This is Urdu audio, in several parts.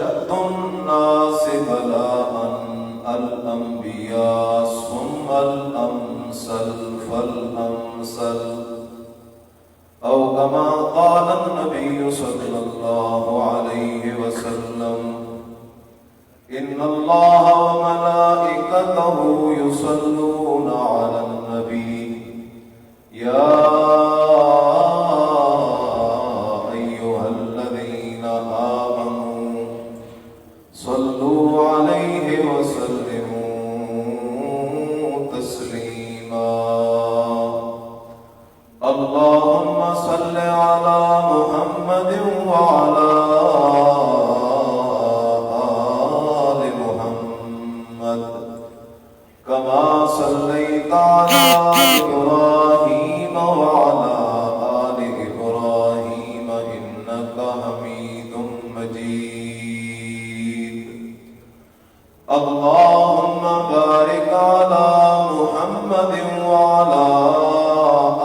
أشد الناس بلاء الأنبياء ثم الأمثل فالأمثل، أو كما قال النبي صلى الله عليه وسلم: إن الله وملائكته يصلون على النبي يا أيها الذين آمنوا صلوا عليه وسلموا تسليما. اللهم صل على محمد وعلى آل محمد كما صليت على إبراهيم وعلى آل إبراهيم إنك حميد مجيد. اللهم بارك على محمد وعلى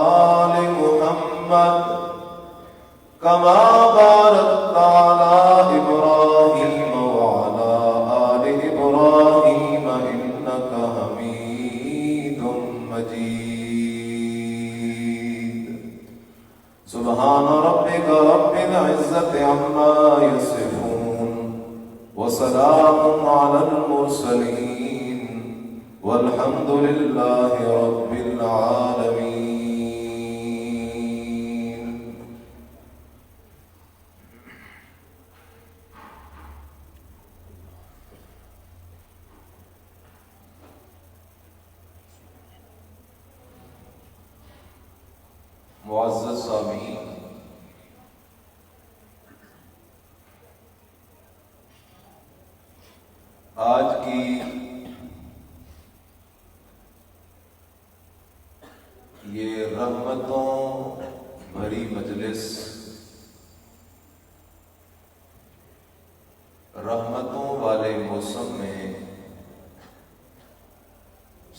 آل محمد كما باركت على إبراهيم وعلى آل إبراهيم إنك حميد مجيد. سبحان ربك رب العزة عما يصفون وسلام على المرسلين والحمد لله رب العالمين. معزز سامعین، آج کی یہ رحمتوں بھری مجلس، رحمتوں والے موسم میں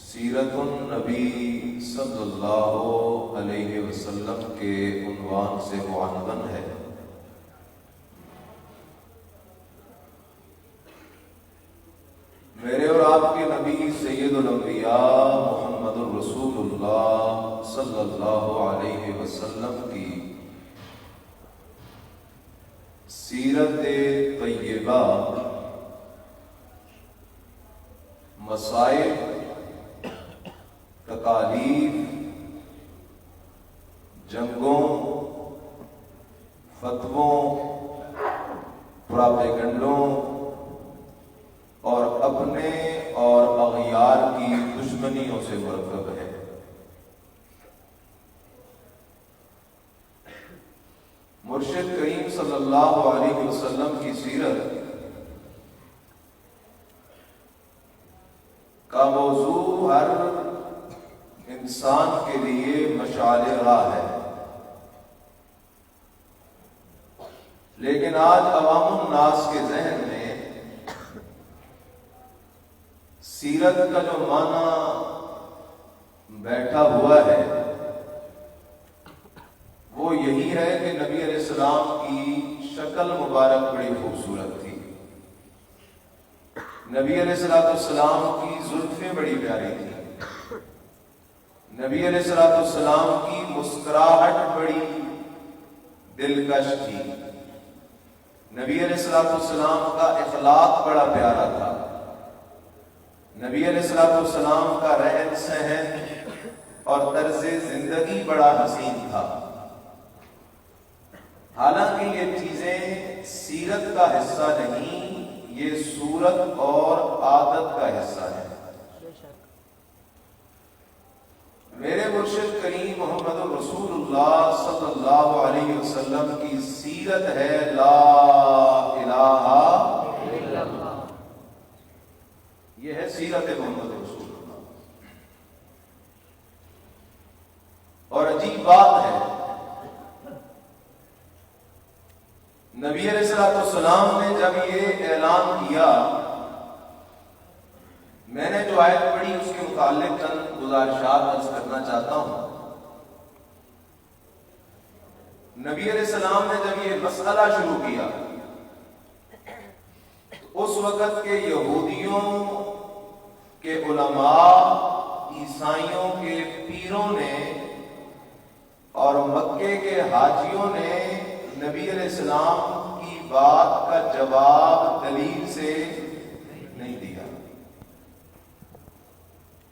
سیرت النبی صلی اللہ علیہ وسلم کے عنوان سے معنون ہے۔ میرے اور آپ کے نبی سید الانبیاء محمد الرسول اللہ صلی اللہ علیہ وسلم کی سیرت طیبہ، مصائب، تکالیف، جنگوں، فتووں، پراپیگنڈوں اور اپنے اور اغیار کی دشمنیوں سے مرکب ہے۔ مرشد کریم صلی اللہ علیہ وسلم کی سیرت کا موضوع ہر انسان کے لیے مشعل راہ ہے، لیکن آج عوام الناس کے ذہن میں سیرت کا جو معنی بیٹھا ہوا ہے وہ یہی ہے کہ نبی علیہ السلام کی شکل مبارک بڑی خوبصورت تھی، نبی علیہ السلام کی زلفیں بڑی پیاری تھی، نبی علیہ السلام کی مسکراہٹ بڑی دلکش تھی، نبی علیہ السلام کا اخلاق بڑا پیارا تھا، نبی علیہ السلام کا رہن سہن اور طرز زندگی بڑا حسین تھا۔ حالانکہ یہ چیزیں سیرت کا حصہ نہیں، یہ صورت اور عادت کا حصہ ہے۔ میرے مرشد کریم محمد رسول اللہ صلی اللہ علیہ وسلم کی سیرت ہے لا الہ الا اللہ، یہ ہے سیرت محمد رسول اللہ۔ اور عجیب بات ہے، نبی علیہ السلام نے جب یہ اعلان کیا، میں نے جو آیت پڑھی اس کے متعلق چند گزارشات عرض کرنا چاہتا ہوں۔ نبی علیہ السلام نے جب یہ مسئلہ شروع کیا اس وقت کے یہودیوں کے علماء، عیسائیوں کے پیروں نے اور مکے کے حاجیوں نے نبی علیہ السلام کی بات کا جواب دلیل سے نہیں دیا،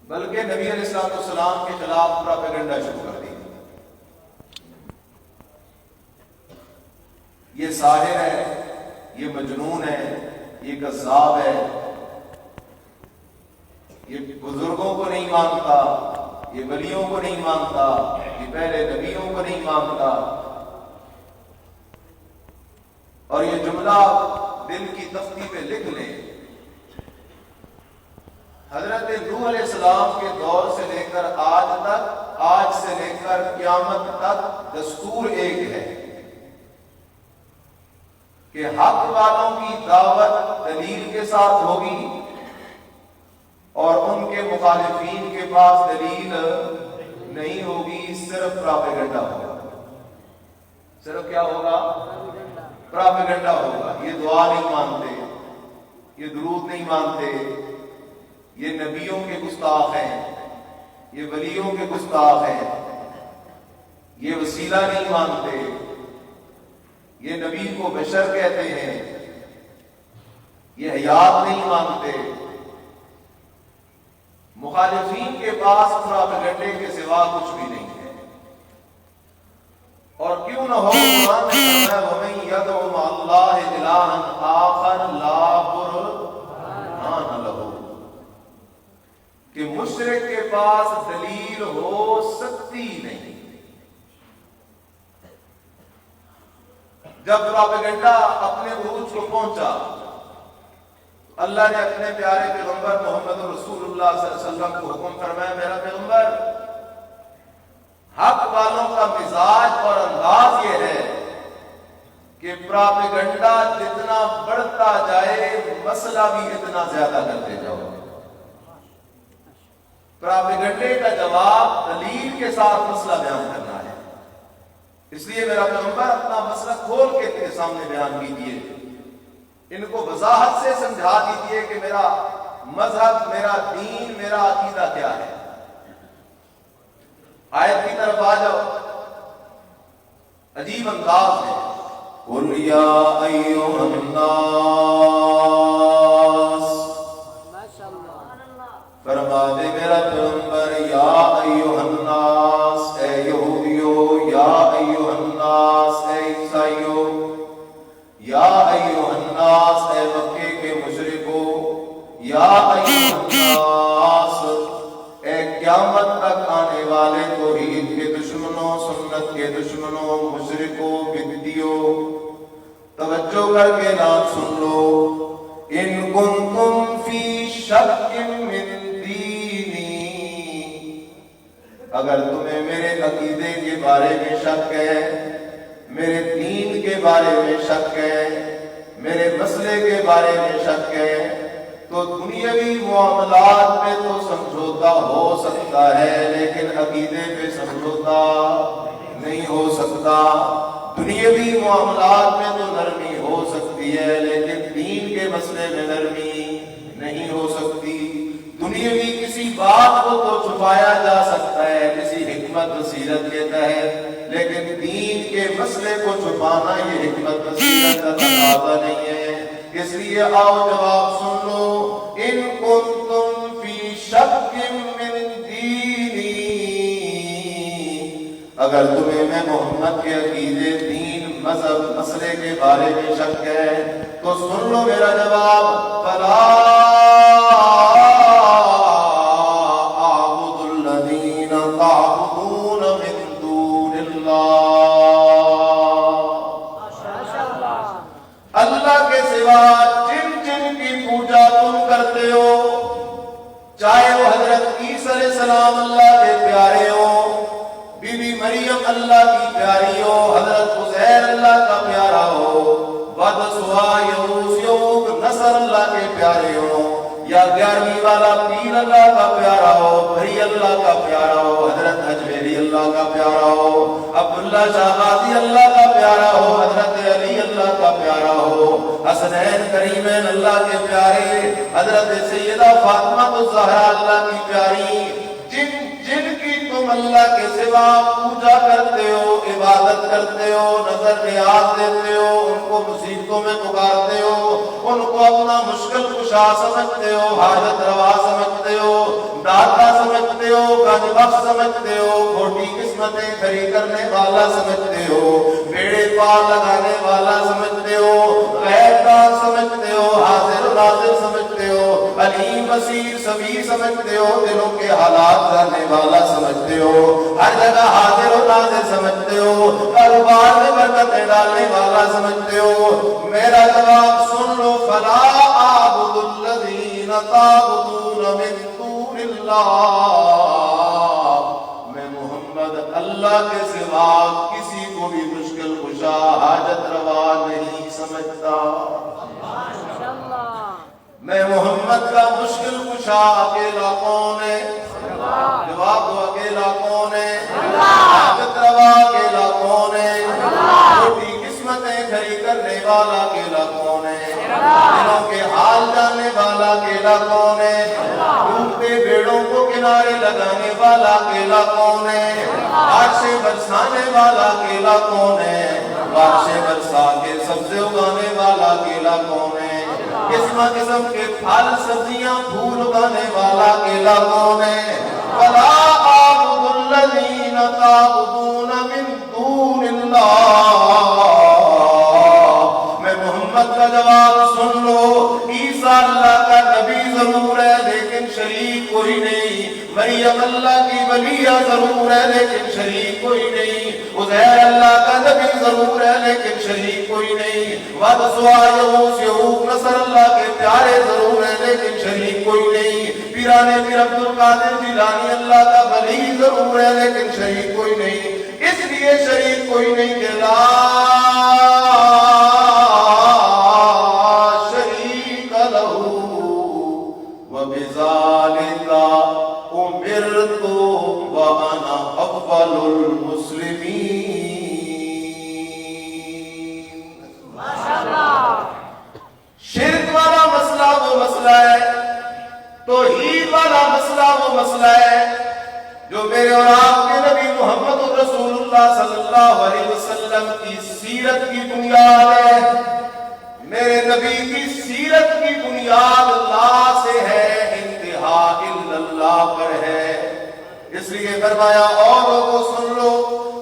بلکہ نبی علیہ السلام کے خلاف پروپیگنڈا شروع کر دیا۔ یہ ساحر ہے، یہ مجنون ہے، یہ کذاب ہے، یہ بزرگوں کو نہیں مانتا، یہ ولیوں کو نہیں مانتا، یہ پہلے نبیوں کو نہیں مانتا۔ اور یہ جملہ دل کی تختی پہ لکھ لیں، حضرت نوح علیہ السلام کے دور سے لے کر آج تک، آج سے لے کر قیامت تک دستور ایک ہے کہ حق والوں کی دعوت دلیل کے ساتھ ہوگی اور ان کے مخالفین کے پاس دلیل نہیں ہوگی، صرف پروپیگنڈا ہوگا۔ صرف کیا ہوگا؟ پروپیگنڈا ہوگا۔ یہ دعا نہیں مانتے، یہ درود نہیں مانتے، یہ نبیوں کے گستاخ ہیں، یہ ولیوں کے گستاخ ہیں، یہ وسیلہ نہیں مانتے، یہ نبی کو بشر کہتے ہیں، یہ حیات نہیں مانتے۔ مخالفین کے پاس پروپیگنڈے کے سوا کچھ بھی نہیں ہے۔ اور کیوں نہ ہو، قرآن نے فرمایا وَمَن يَدْعُ مَعَ اللَّهِ إِلَٰهًا آخَرَ لَا بُرْهَانَ لَهُ، کہ مشرک کے پاس دلیل ہو سکتی نہیں۔ جب پروپیگنڈا اپنے عروج کو پہنچا، اللہ نے اپنے پیارے پیغمبر محمد رسول اللہ صلی اللہ علیہ وسلم کو حکم فرمایا، میرا پیغمبر، حق والوں کا مزاج اور انداز یہ ہے کہ پروپیگنڈا جتنا بڑھتا جائے مسئلہ بھی اتنا زیادہ کرتے جاؤ۔ پروپیگنڈے کا جواب دلیل کے ساتھ مسئلہ بیان کرنا ہے۔ اس لیے میرا پیغمبر اپنا مسئلہ کھول کے ان کے سامنے بیان کیجیے، ان کو وضاحت سے سمجھا دیجیے کہ میرا مذہب، میرا دین، میرا عقیدہ کیا ہے۔ آیت کی طرف آ جاؤ، عجیب انداز ہے۔ قُلْ يَا أَيُّهَا النَّاسُ، فرما دے میرا پیغمبر، یا ایھا الناس، اے یہودیو، یا ایھا الناس، اے عیسائیو، یا ایھا الناس، اے مکے کے مشرکو، یا ایھا الناس، اے قیامت تک آنے والے توحید کے دشمنوں، سنت کے دشمنوں، مشرکوں، بدعتیوں، توجہ کر کے نام سن لو۔ ان کنتم فی شک من دینی، اگر تمہیں میرے عقیدے کے بارے میں شک ہے، میرے دین کے بارے میں شک ہے، میرے مسئلے کے بارے میں شک ہے، تو دنیاوی معاملات میں تو سمجھوتا ہو سکتا ہے، لیکن عقیدے پہ سمجھوتا نہیں ہو سکتا۔ دنیاوی معاملات میں تو نرمی ہو سکتی ہے، لیکن دین کے مسئلے میں نرمی نہیں ہو سکتی۔ دنیاوی کسی بات کو تو چھپایا جا سکتا ہے کسی حکمت بصیرت کے تحت، لیکن دین کے مسئلے کو چھپانا یہ حکمت بصیرت کا تقاضا نہیں ہے۔ اس لیے آؤ جواب سن لو، ان کنتم فی شک من دینی، اگر تمہیں میں محمد کے عقیدے، دین، مذہب، مسئلے کے بارے میں شک ہے تو سن لو میرا جواب، فلا اعبد الذین تعبدون من دون اللہ، اللہ کے سوا جن جن کی پوجا تم کرتے ہو، چاہے وہ حضرت عیسیٰ علیہ السلام اللہ کے پیارے ہوں، بی بی مریم اللہ کی پیاری ہو، حضرت عزیر اللہ کا پیارا ہو، ود سوا یعوق یعوق نصر اللہ کے پیارے ہو، یا 11ویں والا پیر اللہ کا پیارا ہو، بھری اللہ کا پیارا ہو، حضرت حجویری اللہ کا پیارا ہو، عبداللہ شاہ غازی اللہ کا پیارا ہو، حضرت علی اللہ اللہ کا پیارا ہو، حسنین کریمین اللہ کے پیارے، حضرت سیدہ فاطمہ الزہرا اللہ کی پیاری، جن کی تم اللہ کے سوا پوجا کرتے ہو، عبادت کرتے ہو، نظر نیاز دیتے ہو، ان کو مصیبتوں میں پکارتے ہو، ان کو اپنا مشکل کشا سمجھتے ہو، حاجت روا سمجھتے ہو، داتا سمجھتے ہو، گنج بخش سمجھتے ہو، کھوٹی قسمتیں کھری کرنے والا سمجھتے ہو، بیڑے پار لگانے والا سمجھتے ہو، غیب دان سمجھتے ہو، حاضر و ناظر سمجھتے ہو، علیم بصیر سمیع سمجھتے ہو، دلوں کے حالات جاننے والا سمجھتے ہو، ہر جگہ حاضر و ناظر سمجھتے ہو، کاروبار میں برکتیں ڈالنے والا سمجھتے ہو، میرا جواب سن لو، فلا اعبد الذین تعبدون من دون اللہ، میں محمد اللہ کے سوا کسی کو بھی مشکل کشا حاجت روا نہیں سمجھتا، میں محمد کا مشکل کشا اکیلا کون ہے؟ جواب دو، اکیلا کون ہے؟ حاجت روا اکیلا کون ہے؟ چھوٹی قسمتیں کھری کرنے والا اکیلا کون ہے؟ دلوں کے حال جاننے والا اکیلا کون ہے؟ ڈوبتے بیڑوں کو کنارے لگانے والا اکیلا کون ہے؟ بارشیں برسانے والا اکیلا کون ہے؟ بارشیں برسا کے سبزے اگانے والا اکیلا کون ہے؟ قسم قسم کے پھل سبزیاں پھول اگانے والا اکیلا کون ہے؟ وَلَا أَعْبُدُ الَّذِينَ تَعْبُدُونَ مِن دُونِ اللَّهِ، میں محمد کا جواب سن لو، عیسیٰ اللہ کا نبی ضرور ہے لیکن شریک کوئی نہیں، مریم اللہ کی ولیہ ضرور ہے لیکن شریک کوئی نہیں، عزیر اللہ کا نبی ضرور ہے لیکن شریک کوئی نہیں، ود سوائے یعوق نصر اللہ کے پیارے ضرور ہے لیکن شریک کوئی نہیں، پیرانے پیر عبد القادر جیلانی اللہ کا ولی ضرور ہے لیکن شریک کوئی نہیں، اس لیے شریک کوئی نہیں کہ لا شریک لہ وبذالک امرت وانا اول المسلمین۔ شرک والا مسئلہ وہ مسئلہ ہے، توحید والا مسئلہ وہ مسئلہ ہے جو میرے اور آپ کے نبی محمد رسول اللہ صلی اللہ علیہ وسلم کی سیرت کی بنیاد ہے، میرے نبی کی سیرت کی بنیاد لا سے ہے، انتہا الا اللہ پر ہے، اس لیے فرمایا اور لوگوں سن لو،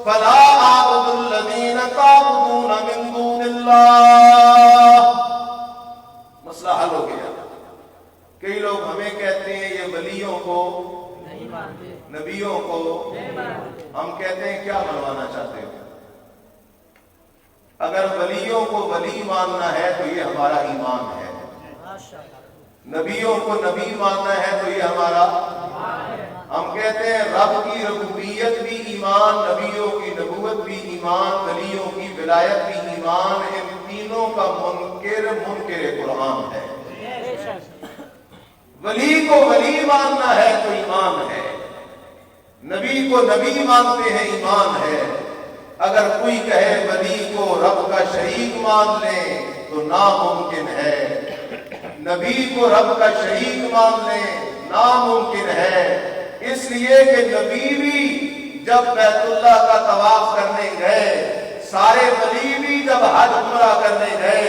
فلا اعبد الذین تعبدون من دون اللہ، مسئلہ حل ہو گیا۔ کئی لوگ ہمیں کہتے ہیں یہ ولیوں کو نہیں مانتے، نبیوں کو نہیں مانتے، ہم کہتے ہیں کیا منوانا چاہتے ہو؟ اگر ولیوں کو ولی ماننا ہے تو یہ ہمارا ایمان ہے، نبیوں کو نبی ماننا ہے تو یہ ہمارا ایمان ہے۔ ہم کہتے ہیں رب کی ربوبیت بھی ایمان، نبیوں کی نبوت بھی ایمان، ولیوں کی ولایت بھی ایمان، ان تینوں کا منکر قرآن ہے۔ ولی کو ولی ماننا ہے تو ایمان ہے، نبی کو نبی مانتے ہیں ایمان ہے، اگر کوئی کہے ولی کو رب کا شریک مان لیں تو ناممکن ہے، نبی کو رب کا شریک مان لیں ناممکن ہے، اس لیے کہ نبی بھی جب بیت اللہ کا طواف کرنے گئے، سارے ولی بھی جب حج عمرہ کرنے گئے،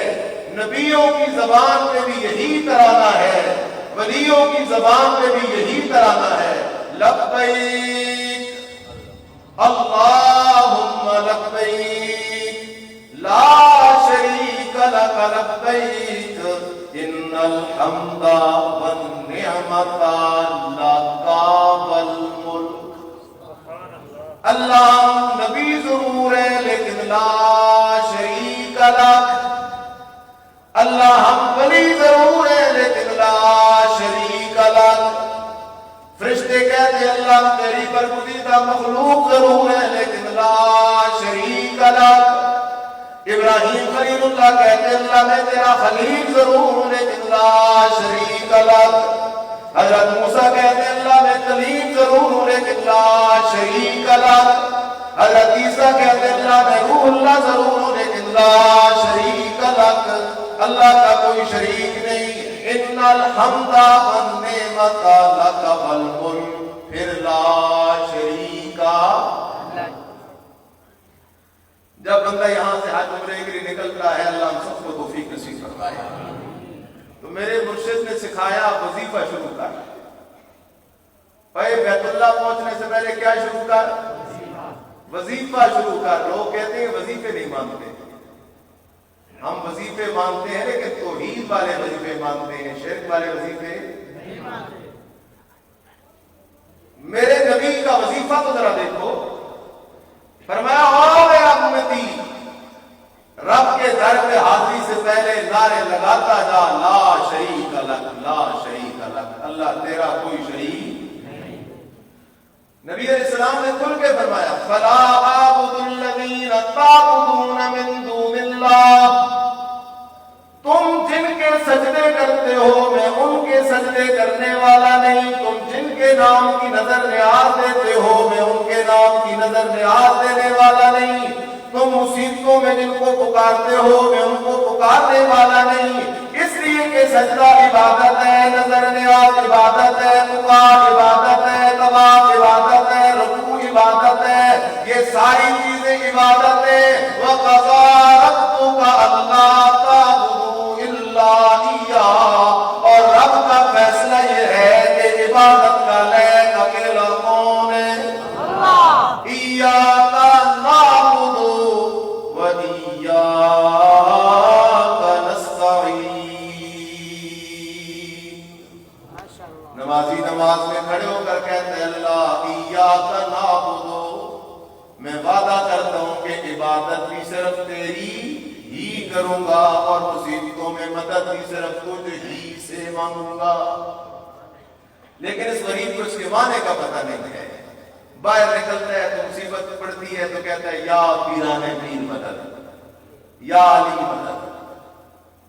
نبیوں کی زبان پہ بھی یہی ترانہ ہے، ولیوں کی زبان پہ بھی یہی ترانہ ہے، لبیک اللہم لبیک لا شریک لک لبیک ان الحمد والنعمت لک والملک۔ اللہ نبی ضرور ہے لیکن لا شریک لک، اللہ ہم ولی ضرور ہے لیکن لا شریک لک، فرشتے کہتے اللہ تیری برگزیدہ مخلوق ضرور ہے لیکن لا شریک لک، ابراہیم خلیل اللہ کہتے اللہ میں تیرا خلیل ضرور ہوں لیکن لا شریک لک، حضرت موسیٰ کہتے اللہ میں کلیم ضرور ہوں لیکن لا شریک لک، حضرت عیسیٰ کہتے اللہ میں روح اللہ ضرور ہوں لیکن لا شریک اللہ کا کوئی شریک نہیں. ان الحمد والنعمت لک والملک، پھر لا شریک. جب بندہ یہاں سے حج عمرے کے لیے نکلتا ہے، اللہ ہم سب کو توفیق نصیب فرمائے. تو میرے مرشد نے سکھایا وظیفہ شروع کر. بیت اللہ پہنچنے سے پہلے کیا شروع کر؟ وظیفہ شروع کر. لوگ کہتے ہیں وظیفے نہیں مانتے. ہم وظیفے مانتے ہیں لیکن توحید والے وظیفے مانتے ہیں، شرک والے وظیفے نہیں مانتے. میرے نبی کا وظیفہ تو ذرا دیکھو. فرمایا او میرا امتی، رب کے در پہ حاضری سے پہلے نعرے لگاتا جا لا شریک لک، لا شریک لک، اللہ تیرا کوئی شریک. نبی علیہ السلام نے کھل کے فرمایا فلا اعبد الذین تعبدون من دون اللہ، تم جن کے سجدے کرتے ہو میں ان کے سجدے کرنے والا نہیں. تم جن کے نام کی نظر نیاز دیتے ہو میں ان کے نام کی نظر نیاز دینے والا نہیں. تم مصیبتوں میں جن کو پکارتے ہو میں ان کو پکارنے والا نہیں. اس لیے کہ سجدہ عبادت ہے، نظر نیاز عبادت ہے، پکار عبادت ہے، طواف عبادت ہے، رکوع عبادت ہے. یہ ساری چیزیں عبادت ہے. وَقَضَىٰ رَبُّكَ أَلَّا تَعْبُدُوا إِلَّا إِيَّاهُ، اور رب کا فیصلہ یہ ہے کہ عبادت کا لائق اکیلا کون ہے؟ اللہ. إِيَّاكَ نَعْبُدُ وَإِيَّاكَ نَسْتَعِينُ. نمازی نماز میں کھڑے ہو کر کہتے ہیں اللہ إِيَّاكَ نَعْبُدُ، میں وعدہ کرتا ہوں کہ عبادت بھی صرف تیری ہی کروں گا اور مصیبتوں میں مدد بھی صرف تجھ ہی سے مانگوں گا. لیکن اس غریب کو اس کے معنی کا پتہ نہیں ہے. باہر نکلتا ہے تو مصیبت پڑتی ہے تو کہتا ہے یا پیران پیر مدد، یا علی مدد.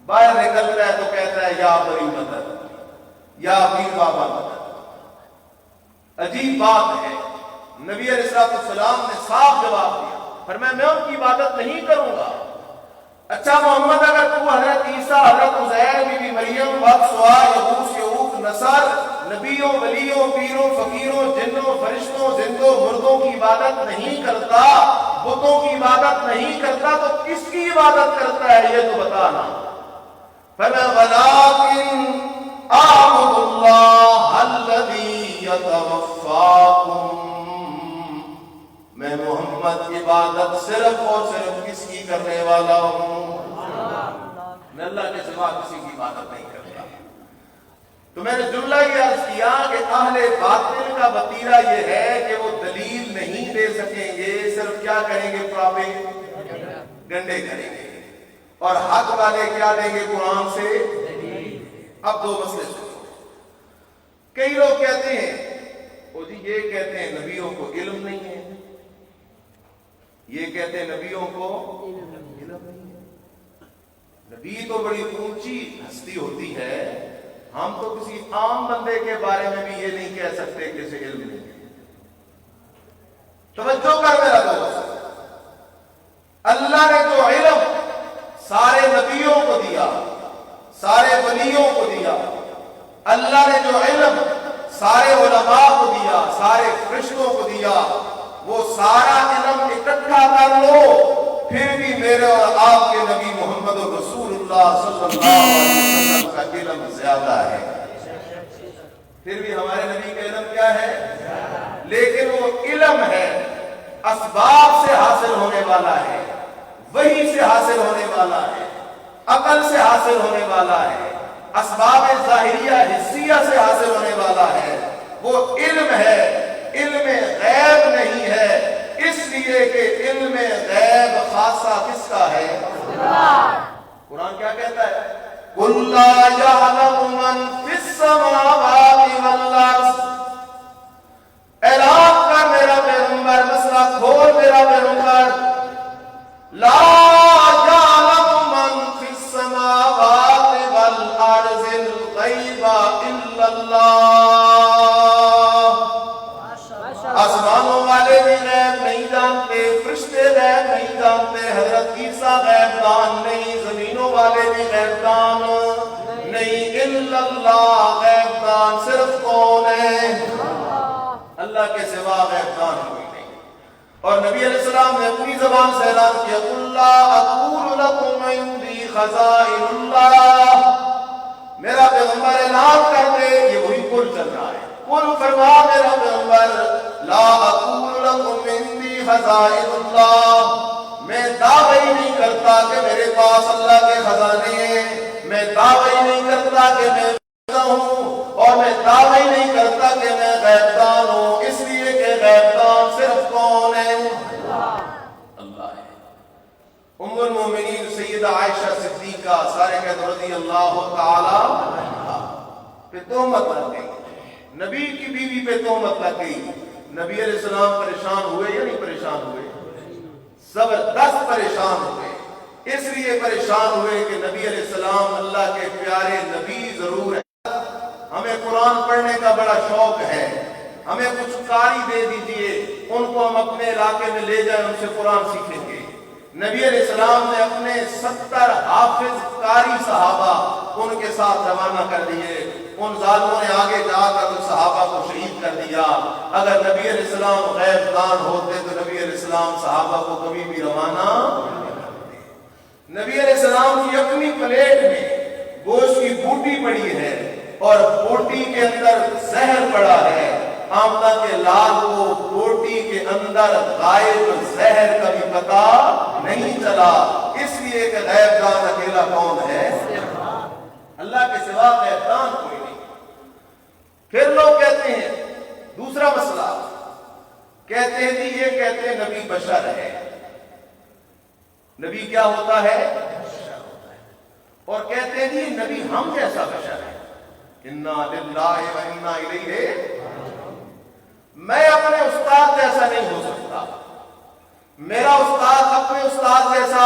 باہر نکلتا ہے تو کہتا ہے یا بری مدد، یا پیر بابا مدد. عجیب بات ہے، نبی علیہ السلام نے صاف جواب دیا، فرمایا میں ان کی عبادت نہیں کروں گا. اچھا محمد، اگر تو حضرت عیسیٰ، حضرت عزیر، بی بی مریم، وقت سوا، یغوث، یعوق، نصر، نبیوں، ولیوں، پیروں، فقیروں، جنوں، فرشتوں، زندوں، مردوں کی عبادت نہیں کرتا، بتوں کی عبادت نہیں کرتا، تو کس کی عبادت کرتا ہے یہ تو بتانا. فَلَا وَلَٰكِنْ أَعْبُدُ اللَّهَ الَّذِي يَتَوَفَّاكُمْ، میں محمد عبادت صرف اور صرف کس کی کرنے والا ہوں؟ میں اللہ کے سوا کسی کی عبادت نہیں کرتا. تو میں نے جملہ یہ عرض کیا کہ اہل باطل کا وتیرہ یہ ہے کہ وہ دلیل نہیں دے سکیں گے، صرف کیا کریں گے؟ گنڈے کریں گے. اور حق والے کیا دیں گے؟ قرآن سے. اب دو مسئلے سنو. کئی لوگ کہتے ہیں وہ جی یہ کہتے ہیں نبیوں کو علم نہیں ہے، یہ کہتے ہیں نبیوں کو علم نہیں ہے. نبی تو بڑی اونچی ہستی ہوتی ہے، ہم تو کسی عام بندے کے بارے میں بھی یہ نہیں کہہ سکتے کہ اسے علم نہیں ہے. توجہ کر میرا دوست، اللہ نے جو علم سارے نبیوں کو دیا، سارے ولیوں کو دیا، اللہ نے جو علم سارے علماء کو دیا، سارے فرشتوں کو دیا، وہ سارا علم اکٹھا کر لو پھر بھی میرے اور آپ کے نبی محمد رسول اللہ صلی اللہ علیہ وسلم کا علم زیادہ ہے. پھر بھی ہمارے نبی کا علم کیا ہے؟ لیکن وہ علم ہے اسباب سے حاصل ہونے والا ہے، وحی سے حاصل ہونے والا ہے، عقل سے حاصل ہونے والا ہے، اسباب ظاہریہ حسیہ سے حاصل ہونے والا ہے. وہ علم ہے، علم غیب نہیں ہے، اس لیے کہ علم غیب خاصہ کس کا ہے؟ قرآن کیا کہتا ہے؟ قُلْ لَا يَعْلَمُ مَنْ فِي السَّمَاوَاتِ وَالْأَرْضِ. اعلان کر میرا پیغمبر، مسئلہ کھول میرا پیغمبر، لا يعلم من في السماوات والأرض الغيب إلا الله. آسمانوں والے بھی غیب نہیں جانتے، فرشتے غیب نہیں جانتے، حضرت عیسیٰ غیب دان نہیں، زمینوں والے بھی غیب دان نہیں، الا اللہ، غیب دان صرف کون ہے؟ اللہ کے سوا غیب دان کوئی نہیں۔ اور نبی علیہ السلام نے اپنی زبان سے اعلان کیا، قُل لَا أَقُولُ لَكُمْ عِندِي خَزَائِنُ اللَّهِ، میرا پیغمبر اعلان کر دے، یہ وہی قل چل رہا ہے، قل فرما میرا پیغمبر، لا اقول لکم عندی خزائن اللہ، میں دعوی نہیں کرتا کہ میرے پاس اللہ کے خزانے ہیں، میں دعوی نہیں کرتا کہ میں ہوں، اور میں دعوی نہیں کرتا کہ میں غیب دان ہوں، اس لیے کہ غیب دان صرف کون ہے؟ اللہ ہے۔ ام المومنین سیدہ عائشہ صدیقہ سارے کہتے رضی اللہ تعالی عنہا پہ تہمت لگ گئی، نبی کی بیوی پہ تہمت لگ گئی۔ نبی علیہ السلام پریشان ہوئے یا نہیں پریشان ہوئے؟ زبردست پریشان ہوئے۔ اس لیے پریشان ہوئے کہ نبی علیہ السلام اللہ کے پیارے نبی ضرور ہے، ہمیں قرآن پڑھنے کا بڑا شوق ہے، ہمیں کچھ قاری دے دیجئے، ان کو ہم اپنے علاقے میں لے جائیں، ان سے قرآن سیکھیں گے۔ نبی علیہ السلام نے اپنے 70 حافظ قاری صحابہ ان کے ساتھ روانہ کر دیے، ان ظالموں نے آگے جا کر ان صحابہ کو شہید کر دیا۔ اگر نبی علیہ السلام غیب دان ہوتے تو نبی علیہ السلام صحابہ کو کبھی بھی روانہ نہیں کرتے۔ نبی علیہ السلام کی اپنی پلیٹ میں گوشت کی بوٹی پڑی ہے اور بوٹی کے اندر زہر پڑا ہے، آمنہ کے لال کو بوٹی کے اندر غائب زہر کا بھی پتہ نہیں چلا، اس لیے کہ غیب دان اکیلا کون ہے؟ اللہ کے سوا غیب دان کوئی نہیں۔ پھر لوگ کہتے ہیں دوسرا مسئلہ، کہتے ہیں جی یہ کہتے ہیں نبی بشر ہے، نبی کیا ہوتا ہے؟ بشر ہوتا ہے، اور کہتے ہیں جی نبی ہم جیسا بشر ہے، انا للہ و انا الیہ، میں اپنے استاد جیسا نہیں ہو سکتا، میرا استاد اپنے استاد جیسا،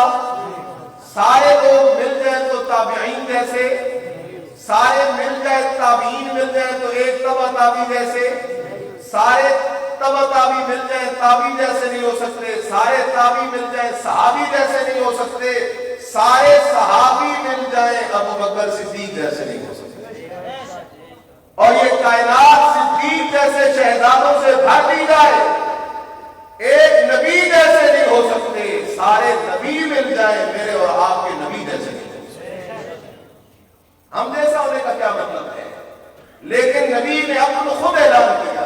سارے لوگ مل جائیں تو تابعین جیسے، سارے مل جائیں تابعین مل جائیں تو ایک تبع تابعی جیسے، سارے تبع تابعی مل جائیں تابعی جیسے نہیں ہو سکتے، سارے تابعی مل جائیں صحابی جیسے نہیں ہو سکتے، سارے صحابی مل جائیں ابو بکر صدیق جیسے نہیں ہو سکتے، اور یہ کائنات صدیق جیسے شہزادوں سے بھر دی جائے ایک نبی جیسے نہیں ہو سکتے، سارے نبی مل جائیں میرے اور آپ کے نبی جیسے نہیں ہو سکتے۔ ہم جیسا ہونے کا کیا مطلب ہے؟ لیکن نبی نے اپنا خود اعلان کیا،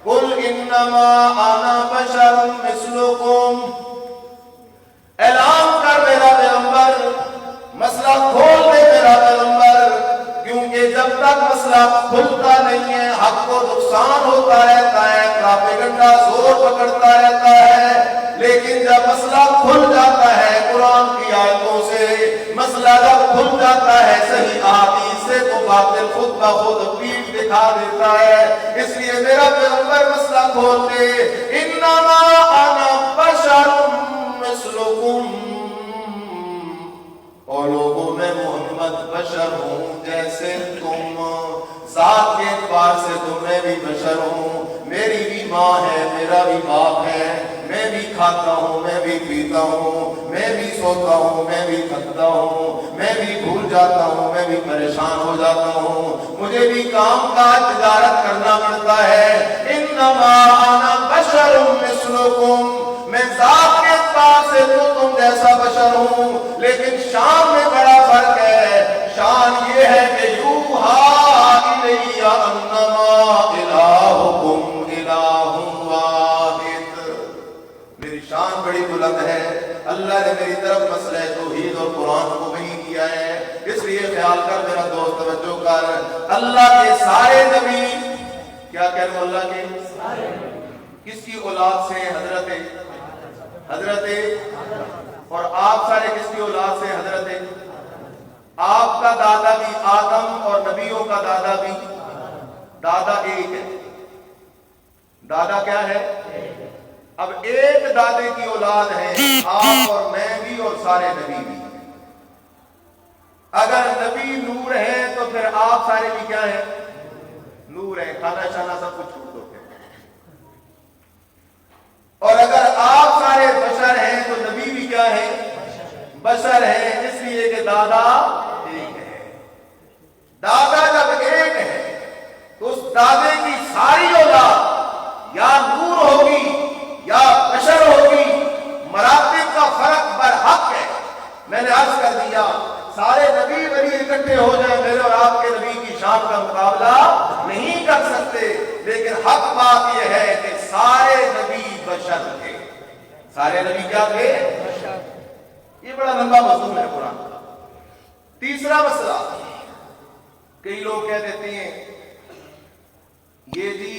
قل انما انا بشر مثلکم، اعلان کر میرا پیغمبر، مسئلہ کھول دے میرا پیغمبر، کیونکہ جب تک مسئلہ کھلتا نہیں ہے حق کو نقصان ہوتا رہتا ہے، پراپیگنڈا زور پکڑتا رہتا ہے، لیکن جب مسئلہ کھل جاتا ہے قرآن کی آیتوں سے، مسئلہ جب کھل جاتا ہے صحیح احادیث سے، تو باطل خود بخود پیٹھ دکھا دیتا ہے۔ اس لیے میرا پیغمبر مسئلہ کھول دے، انما انا بشر مثلکم، اور لوگوں میں محمد بشر ہوں جیسے تم، ذات کے اعتبار سے تو میں بھی بشر ہوں، میری بھی ماں ہے میرا بھی باپ ہے، میں بھی کھاتا ہوں میں بھی پیتا ہوں، میں بھی سوتا ہوں میں بھی تھکتا ہوں، میں بھی بھول جاتا ہوں میں بھی پریشان ہو جاتا ہوں، مجھے بھی کام کاج تجارت کرنا پڑتا ہے۔ انما انا بشر مثلکم، میں ذات کے اعتبار سے تو تم جیسا بشر ہوں، لیکن شان میں بڑا فرق ہے، شان یہ ہے کہ یوحا الی انما الہکم الہ واحد، میری شان بڑی بلند ہے، اللہ نے میری طرف مسئلہ توحید اور قرآن کو وحی کیا ہے۔ اس لیے خیال کر میرا دوست، توجہ کر، اللہ کے سارے نبی، کیا کہہ رہا ہوں، اللہ کے سارے نبی کس کی اولاد سے؟ حضرت، اور آپ سارے کس کی اولاد سے؟ حضرت، آپ کا دادا بھی آدم اور نبیوں کا دادا بھی، دادا ایک ہے، دادا کیا ہے؟ اب ایک دادے کی اولاد ہے آپ اور میں بھی اور سارے نبی بھی۔ اگر نبی نور ہے تو پھر آپ سارے بھی کیا ہیں؟ نور ہے، کھانا شانا سب کچھ چھوڑ دو۔ اور اگر آپ سارے بشر ہیں تو نبی بھی کیا ہے؟ بشر ہیں۔ اس لیے کہ دادا ایک ہے. دادا جب ایک ہے تو اس دادے کی ساری اولاد یا نور ہوگی یا بشر ہوگی. مراتب کا فرق برحق ہے. میں نے عرض کر دیا سارے نبی ولی اکٹھے ہو جائیں میرے اور آپ کے نبی کی شان کا مقابلہ نہیں کر سکتے. لیکن حق بات یہ ہے کہ سارے نبی بشر تھے. سارے نبی کیا تھے؟ یہ بڑا لمبا مضمون ہے قرآن کا. تیسرا مسئلہ، کئی لوگ کہہ دیتے ہیں یہ جی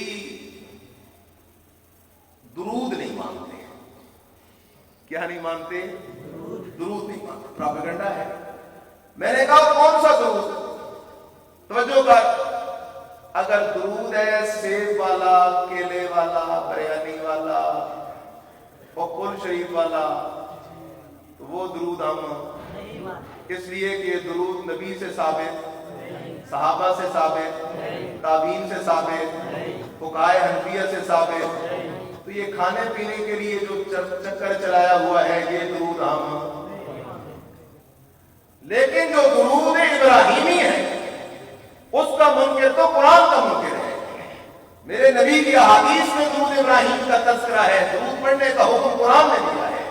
درود نہیں مانتے. کیا نہیں مانتے؟ درود نہیں مانتے. پراپیگنڈا ہے. میں نے کہا کون سا درود؟ توجہ کر. اگر درود ہے سیب والا، کیلے والا، بریانی والا اور قرآن شریف والا تو وہ درود ہم اس لیے کہ یہ درود نبی سے ثابت، صحابہ سے ثابت، تابعین سے ثابت، فقہائے حنفیہ سے ثابت. تو یہ کھانے پینے کے لیے جو چکر چلایا ہوا ہے یہ درود ہم. لیکن جو درود ابراہیمی ہے اس کا منکر تو قرآن کا منکر ہے. میرے نبی کی احادیث میں درود ابراہیم کا تذکرہ ہے. درود پڑھنے کا حکم قرآن نے دیا ہے.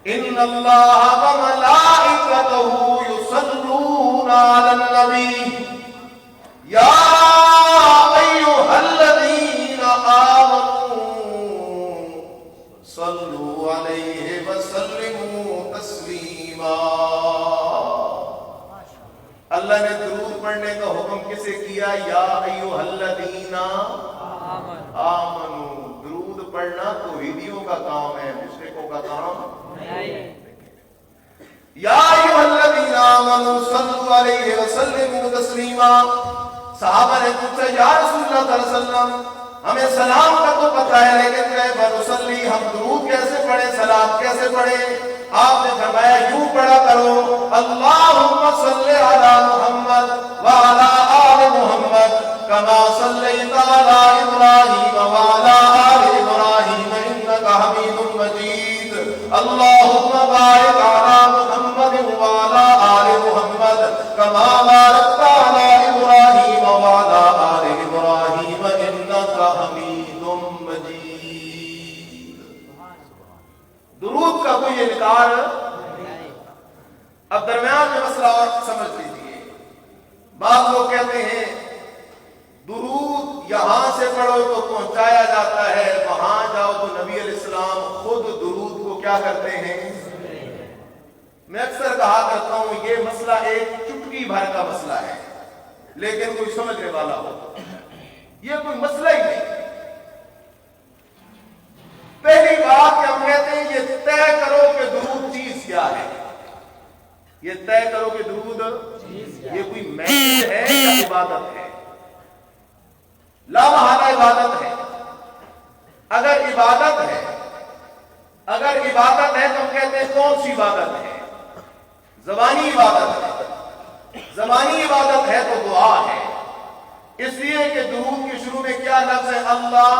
ان اللہ وملائکتہ یصلون علی النبی یا ایھا الذین آمنوا صلوا علیہ وسلموا تسلیما. اللہ نے درود پڑھنے کا حکم کسے کیا؟ یا ایھا الذین آمنوا. درود پڑھنا توحیدیوں کا کام ہے، مشرکوں کا کام نہیں. یا ایھا الذین آمنوا صلوا علیہ وسلموا تسلیما. صحابہ نے پوچھا یا رسول اللہ صلی اللہ علیہ وسلم ہمیں سلام کا تو پتہ ہے لیکن کیف نصلی، ہم درود کیسے پڑھیں، سلام کیسے پڑھیں؟ آپ نے فرمایا یوں پڑھا کرو اللہم صلی علی محمد وعلی آل محمد کما صلیت علی ابراہیم وعلی آل ابراہیم انک حمید مجید. اللہم بارک علی محمد وعلی آل محمد کما بارکت علی ابراہیم وعلی آل ابراہیم انک حمید مجید. درود کا کوئی انکار. اب درمیان میں مسئلہ اور سمجھ لیجیے. بعض لوگ کہتے ہیں درود یہاں سے پڑھو تو پہنچایا جاتا ہے، وہاں جاؤ تو نبی علیہ السلام خود درود کو کیا کرتے ہیں؟ میں اکثر کہا کرتا ہوں یہ مسئلہ ایک چٹکی بھر کا مسئلہ ہے لیکن کوئی سمجھنے والا ہو. یہ کوئی مسئلہ ہی نہیں. پہلی بات کہ ہم کہتے ہیں یہ طے کرو کہ درود چیز کیا ہے. یہ طے کرو کہ درود یہ کوئی میسج ہے یا عبادت ہے؟ لا محالہ عبادت ہے. اگر عبادت ہے تو ہم کہتے ہیں کون سی عبادت ہے؟ زبانی عبادت ہے. زبانی عبادت ہے تو دعا ہے. اس لیے کہ درود کے شروع میں کیا لفظ ہے؟ اللہ.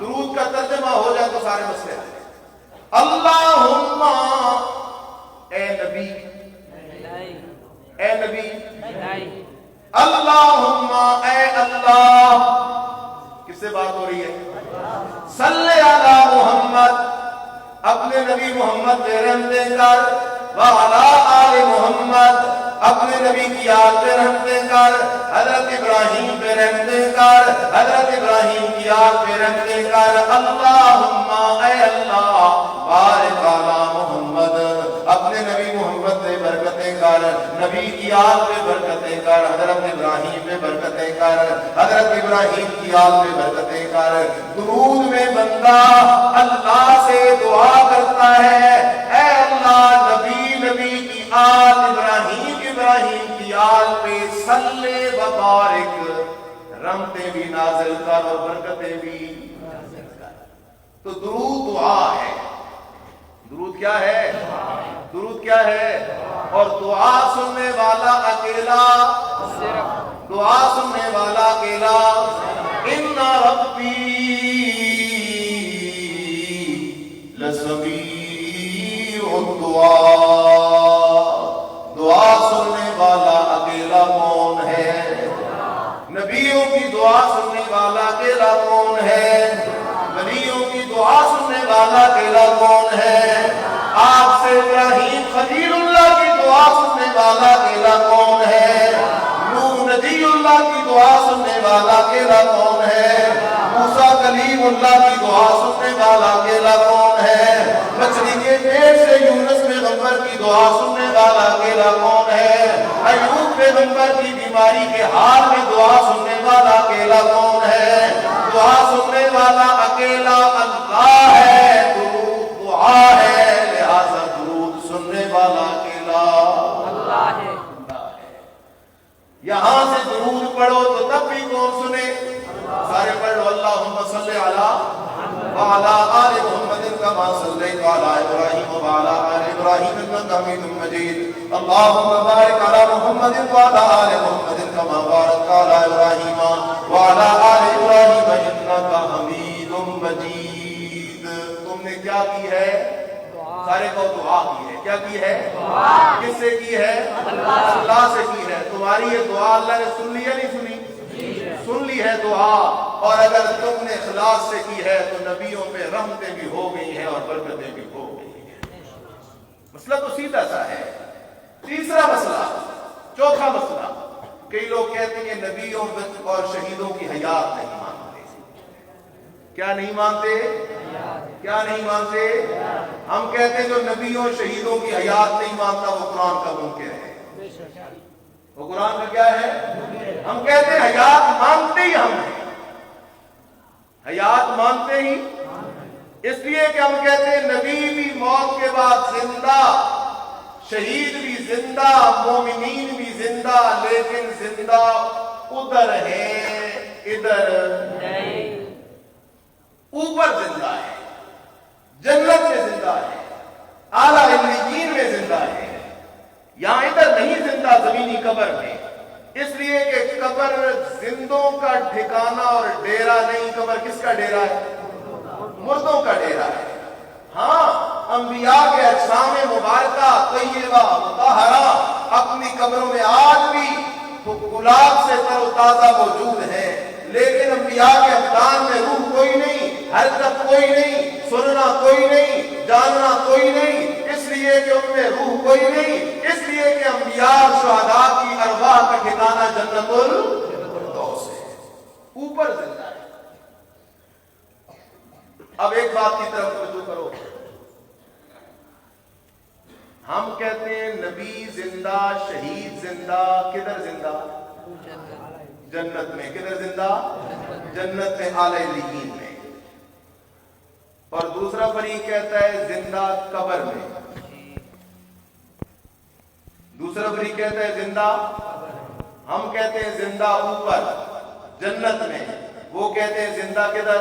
درود کا ترجمہ ہو جائے تو سارے مسئلے ہیں. اللہم اے نبی، اے نبی. اللہم اے اللہ. کس سے بات ہو رہی ہے؟ صلی علی محمد، اپنے نبی محمد پہ رحمتیں کر. وعلی آل محمد، اپنے نبی کی آل پہ رحمتیں کر. حضرت ابراہیم پہ رحمتیں کر. حضرت ابراہیم کی آل پہ رحمتیں کر. اللہم اے اللہ بارک علی محمد، اپنے نبی محمد پہ برکتیں کر. نبی کی آل پہ برکتیں کر. حضرت ابراہیم پہ برکتیں کر. حضرت ابراہیم کی آل پہ برکتیں کر. درود میں بندہ اللہ سے دعا کرتا ہے اے اللہ نبی کی آل ابراہیم کی آل پہ صلی و بارک، رحمتیں بھی نازل کر اور برکتیں بھی نازل کر. تو درود دعا ہے. درود کیا ہے؟ درود کیا ہے؟ اور دعا سننے والا اکیلا، دعا سننے والا اکیلا. ان ربی لسمیع الدعاء. دعا سننے والا اکیلا کون ہے؟ ولیوں کی دعا سننے والا اکیلا کون ہے؟ آپ سے ابراہیم خلیل اللہ کی دعا سننے والا اکیلا کون ہے؟ نوح نبی اللہ کی دعا سننے والا اکیلا کون ہے؟ موسیٰ کلیم اللہ کی دعا سننے والا اکیلا کون ہے؟ مچھلی کے پیٹ سے یونس پیغمبر کی دعا سننے والا اکیلا کون ہے؟ ایوب پیغمبر کی بیماری کے حال میں دعا سننے والا اکیلا کون ہے؟ دعا سننے والا اکیلا اللہ ہے، درود دعا ہے، لہذا درود سننے والا اکیلا اللہ ہے۔ یہاں سے درود پڑھو تو تب بھی کون سنے؟ سارے پڑھ لو، اللہم صلی علی وعلی آل محمد کما صلیت علی ابراہیم وعلی آل ابراہیم انک حمید مجید، اللہم بارک علی محمد وعلی آل محمد کما بارکت علی ابراہیم وعلی آل ابراہیم انک حمید مجید۔ تم نے کیا کی ہے؟ سارے کو دعا کی ہے۔ کیا کی ہے؟ کس سے کی ہے؟ اللہ سے کی ہے۔ تمہاری یہ دعا اللہ نے سن لی یا نہیں سنی؟ سن لی ہے دعا، اور اگر تم نے اخلاص سے کی ہے تو نبیوں پہ رحمتیں بھی ہو گئی ہیں اور برکتیں بھی ہو گئی ہیں۔ مسئلہ تو سیدھا سا ہے۔ تیسرا مسئلہ، چوتھا مسئلہ، کئی لوگ کہتے ہیں نبیوں اور شہیدوں کی حیات نہیں مانتے۔ کیا نہیں مانتے؟ کیا نہیں مانتے؟ ہم کہتے ہیں جو نبیوں اور شہیدوں کی حیات نہیں مانتا وہ قرآن کا منکر ہے۔ وہ قرآن کا کیا ہے؟ ہم کہتے ہیں حیات مانتے ہی ہم ہیں، حیات مانتے ہی، اس لیے کہ ہم کہتے ہیں نبی بھی موت کے بعد زندہ، شہید بھی زندہ، مومنین بھی زندہ، لیکن زندہ ادھر ہے، ادھر نہیں، اوپر زندہ ہے، جنت میں زندہ ہے، اعلیٰ علیین میں زندہ ہے، یہاں ادھر نہیں زندہ زمینی قبر میں، اس لیے کہ قبر زندوں کا ٹھکانہ اور ڈیرا نہیں، قبر کس کا ڈیرا ہے؟ مردوں کا ڈیرا ہے۔ ہاں، انبیاء کے اجسام مبارکہ طیبہ مطہرہ اپنی قبروں میں آج بھی گلاب سے تر و تازہ موجود ہیں، لیکن انبیاء کے ابدان میں روح کوئی نہیں، حرکت کوئی نہیں، سننا کوئی نہیں، جاننا کوئی نہیں، اس لیے کہ ان میں روح کوئی نہیں، اس لیے کہ انبیاء اور شہداء کی ارواح کا ٹھکانہ جنت الفردوس ہے، اوپر زندہ ہے۔ اب ایک بات کی طرف توجہ کرو، ہم کہتے ہیں نبی زندہ، شہید زندہ، کدھر زندہ؟ جنت میں۔ کدھر زندہ؟ جنت میں، اعلی علیین میں۔ اور دوسرا فریق کہتا ہے زندہ قبر میں، دوسرا فریق کہتا ہے زندہ، ہم کہتے ہیں زندہ اوپر جنت میں، وہ کہتے ہیں زندہ کدھر؟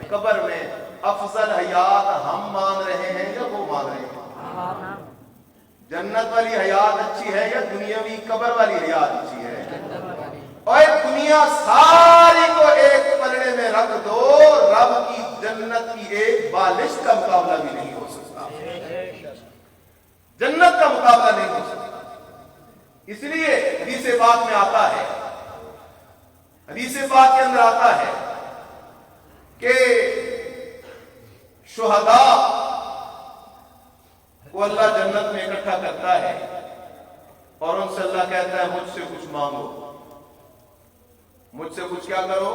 قبر میں۔ افضل حیات ہم مان رہے ہیں یا وہ مان رہے ہیں؟ جنت والی حیات اچھی ہے یا دنیاوی قبر والی حیات اچھی ہے؟ اور دنیا ساری کو ایک پلڑے میں رکھ دو، رب کی جنت کی ایک بالش کا مقابلہ بھی نہیں ہو سکتا، جنت کا مقابلہ نہیں ہو سکتا۔ اس لیے حدیث پاک میں آتا ہے، حدیث پاک کے اندر آتا ہے کہ شہداء کو اللہ جنت میں اکٹھا کرتا ہے اور ان سے اللہ کہتا ہے مجھ سے کچھ مانگو، مجھ سے کچھ کیا کرو؟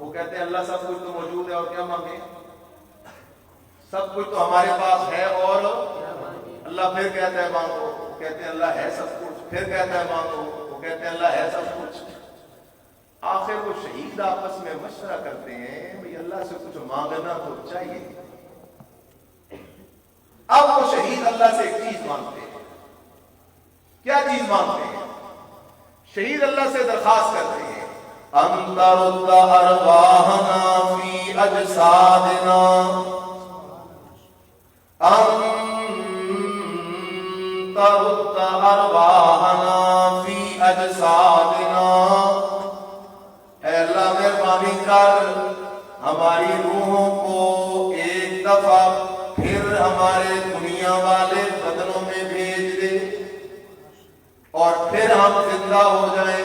وہ کہتے ہیں اللہ سب کچھ تو موجود ہے اور کیا مانگے، سب کچھ تو ہمارے پاس ہے، اور اللہ پھر کہتا ہے مانگو، کہتے ہیں اللہ ہے سب کچھ، پھر کہتا ہے مانگو، وہ کہتے ہیں اللہ ہے سب کچھ۔ آخر وہ شہید آپس میں مشورہ کرتے ہیں بھئی اللہ سے کچھ مانگنا تو چاہیے۔ اب وہ شہید اللہ سے ایک چیز مانگتے ہیں۔ کیا چیز مانگتے ہیں؟ شہید اللہ سے درخواست کرتے ہیں اندر ارواحنا فی اجسادنا، انت ارواحنا فی اجسادنا، اے اللہ مہربانی کر ہماری روحوں کو ایک دفعہ پھر ہمارے دنیا والے بدنوں میں بھیج دے اور پھر ہم زندہ ہو جائیں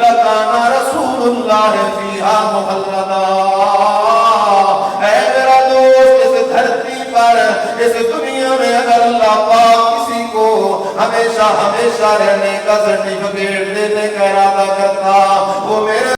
لکان رسول اللہ فیہا مخلدا۔ اے میرا دوست، اس دھرتی پر، اس دنیا میں اگر اللہ پاک کسی کو ہمیشہ ہمیشہ رہنے کا سرٹیفکیٹ دینے کا ارادہ کرتا، وہ میرے